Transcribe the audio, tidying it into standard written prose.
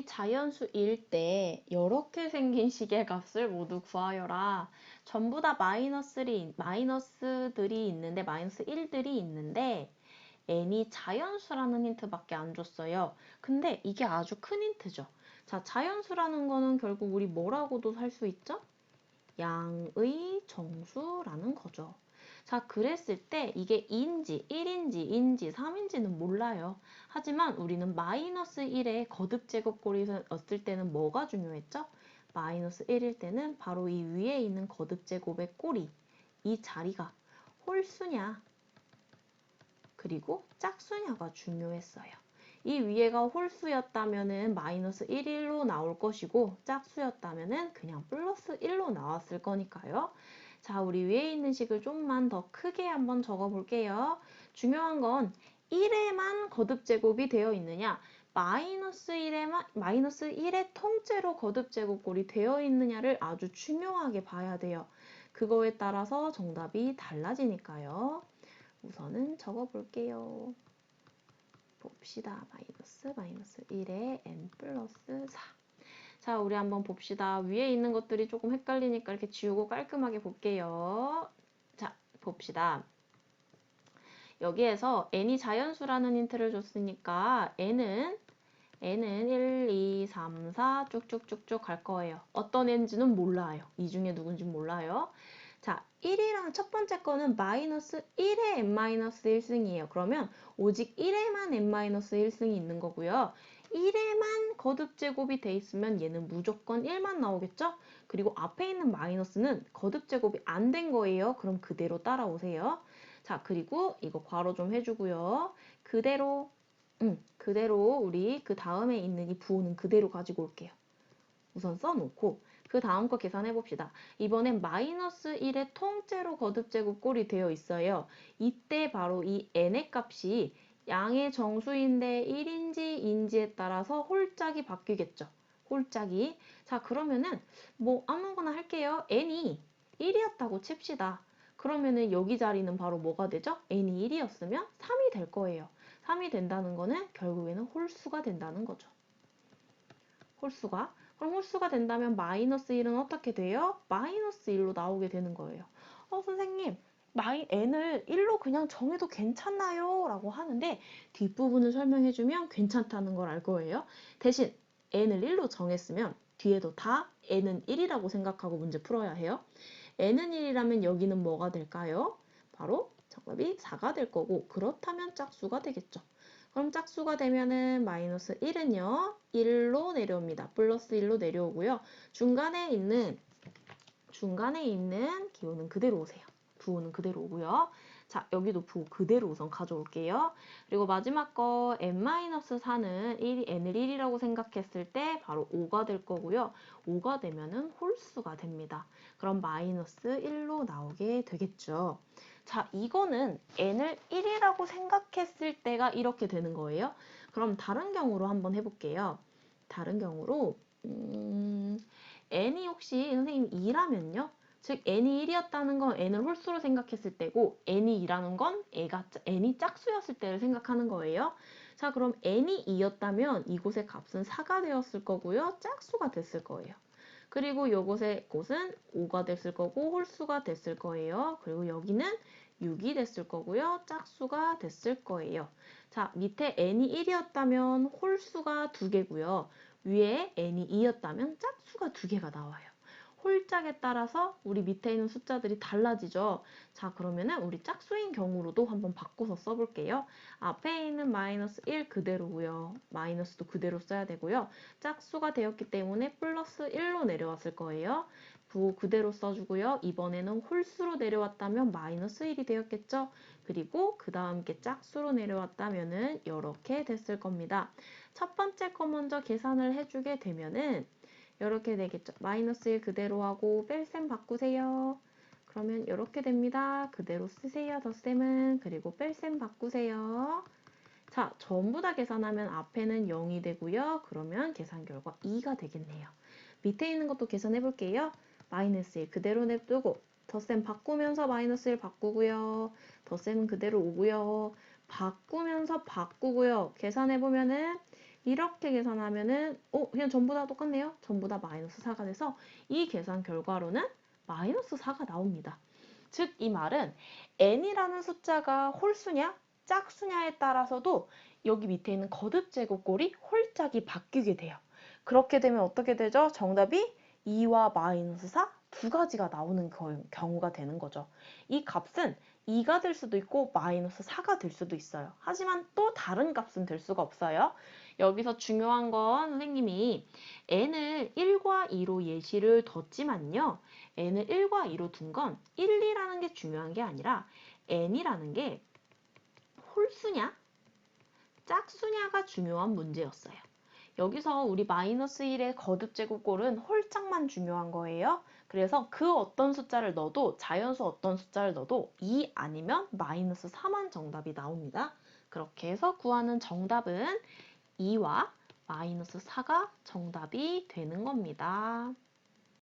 N이 자연수일 때 이렇게 생긴 식의 값을 모두 구하여라. 전부 다 마이너스들이 있는데 마이너스 1들이 있는데 N이 자연수라는 힌트밖에 안 줬어요. 근데 이게 아주 큰 힌트죠. 자, 자연수라는 거는 결국 우리 뭐라고도 할 수 있죠? 양의 정수라는 거죠. 자, 그랬을 때 이게 2인지, 1인지, 2인지, 3인지는 몰라요. 하지만 우리는 마이너스 1의 거듭 제곱꼴이었을 때는 뭐가 중요했죠? 마이너스 1일 때는 바로 이 위에 있는 거듭 제곱의 꼴이 이 자리가 홀수냐 그리고 짝수냐가 중요했어요. 이 위에가 홀수였다면은 마이너스 1일로 나올 것이고 짝수였다면은 그냥 플러스 1로 나왔을 거니까요. 자, 우리 위에 있는 식을 좀만 더 크게 한번 적어 볼게요. 중요한 건 1에만 거듭 제곱이 되어 있느냐, 마이너스 1의 통째로 거듭 제곱꼴이 되어 있느냐를 아주 중요하게 봐야 돼요. 그거에 따라서 정답이 달라지니까요. 우선은 적어 볼게요. 봅시다. 마이너스 1에 n 플러스 4. 자, 우리 한번 봅시다. 위에 있는 것들이 조금 헷갈리니까 이렇게 지우고 깔끔하게 볼게요. 자, 봅시다. 여기에서 n이 자연수라는 힌트를 줬으니까 n은 1, 2, 3, 4 쭉쭉쭉쭉 갈 거예요. 어떤 n지는 몰라요. 이 중에 누군지 몰라요. 자, 1이랑 첫 번째 거는 마이너스 1에 n-1승이에요. 그러면 오직 1에만 n-1승이 있는 거고요. 1에만 거듭 제곱이 돼 있으면 얘는 무조건 1만 나오겠죠? 그리고 앞에 있는 마이너스는 거듭 제곱이 안 된 거예요. 그럼 그대로 따라오세요. 자, 그리고 이거 괄호 좀 해주고요. 그대로 우리 그 다음에 있는 이 부호는 그대로 가지고 올게요. 우선 써놓고 그 다음 거 계산해 봅시다. 이번엔 마이너스 1의 통째로 거듭제곱 꼴이 되어 있어요. 이때 바로 이 n의 값이 양의 정수인데 1인지 2인지에 따라서 홀짝이 바뀌겠죠. 홀짝이. 자, 그러면은 뭐 아무거나 할게요. n이 1이었다고 칩시다. 그러면은 여기 자리는 바로 뭐가 되죠? n이 1이었으면 3이 될 거예요. 3이 된다는 거는 결국에는 홀수가 된다는 거죠. 홀수가. 그럼 홀수가 된다면 마이너스 1은 어떻게 돼요? 마이너스 1로 나오게 되는 거예요. 선생님, n을 1로 그냥 정해도 괜찮나요? 라고 하는데 뒷부분을 설명해주면 괜찮다는 걸 알 거예요. 대신 n을 1로 정했으면 뒤에도 다 n은 1이라고 생각하고 문제 풀어야 해요. n은 1이라면 여기는 뭐가 될까요? 바로 정답이 4가 될 거고 그렇다면 짝수가 되겠죠. 그럼 짝수가 되면은 마이너스 1은요. 1로 내려옵니다. 플러스 1로 내려오고요. 중간에 있는 기호는 그대로 오세요. 부호는 그대로 오고요. 자, 여기도 부호 그대로 우선 가져올게요. 그리고 마지막 거 n-4는 n을 1이라고 생각했을 때 바로 5가 될 거고요. 5가 되면은 홀수가 됩니다. 그럼 마이너스 1로 나오게 되겠죠. 자, 이거는 n을 1이라고 생각했을 때가 이렇게 되는 거예요. 그럼 다른 경우로 한번 해볼게요. 다른 경우로 n이 혹시 선생님 2라면요? 즉 n이 1이었다는 건 n을 홀수로 생각했을 때고 n이 2라는 건 n이 짝수였을 때를 생각하는 거예요. 자, 그럼 n이 2였다면 이곳의 값은 4가 되었을 거고요. 짝수가 됐을 거예요. 그리고 요곳의 곳은 5가 됐을 거고 홀수가 됐을 거예요. 그리고 여기는 6이 됐을 거고요. 짝수가 됐을 거예요. 자, 밑에 n이 1이었다면 홀수가 2개고요. 위에 n이 2였다면 짝수가 2개가 나와요. 홀짝에 따라서 우리 밑에 있는 숫자들이 달라지죠. 자, 그러면은 우리 짝수인 경우로도 한번 바꿔서 써볼게요. 앞에 있는 마이너스 1 그대로고요. 마이너스도 그대로 써야 되고요. 짝수가 되었기 때문에 플러스 1로 내려왔을 거예요. 부호 그대로 써주고요. 이번에는 홀수로 내려왔다면 마이너스 1이 되었겠죠. 그리고 그 다음 게 짝수로 내려왔다면은 이렇게 됐을 겁니다. 첫 번째 거 먼저 계산을 해주게 되면은 이렇게 되겠죠. 마이너스 1 그대로 하고 뺄셈 바꾸세요. 그러면 이렇게 됩니다. 그대로 쓰세요. 덧셈은. 그리고 뺄셈 바꾸세요. 자, 전부 다 계산하면 앞에는 0이 되고요. 그러면 계산 결과 2가 되겠네요. 밑에 있는 것도 계산해 볼게요. 마이너스 1 그대로 냅두고 덧셈 바꾸면서 마이너스 1 바꾸고요. 덧셈은 그대로 오고요. 바꾸면서 바꾸고요. 계산해 보면은 이렇게 계산하면은 그냥 전부 다 똑같네요. 전부 다 마이너스 4가 돼서 이 계산 결과로는 마이너스 4가 나옵니다. 즉 이 말은 n이라는 숫자가 홀수냐 짝수냐에 따라서도 여기 밑에 있는 거듭 제곱꼴이 홀짝이 바뀌게 돼요. 그렇게 되면 어떻게 되죠? 정답이 2와 마이너스 4 두 가지가 나오는 경우가 되는 거죠. 이 값은 2가 될 수도 있고 마이너스 4가 될 수도 있어요. 하지만 또 다른 값은 될 수가 없어요. 여기서 중요한 건 선생님이 n을 1과 2로 예시를 뒀지만요. n을 1과 2로 둔 건 1, 2라는 게 중요한 게 아니라 n이라는 게 홀수냐 짝수냐가 중요한 문제였어요. 여기서 우리 마이너스 1의 거듭 제곱꼴은 홀짝만 중요한 거예요. 그래서 그 어떤 숫자를 넣어도 자연수 어떤 숫자를 넣어도 2 아니면 마이너스 4만 정답이 나옵니다. 그렇게 해서 구하는 정답은 2와 마이너스 4가 정답이 되는 겁니다.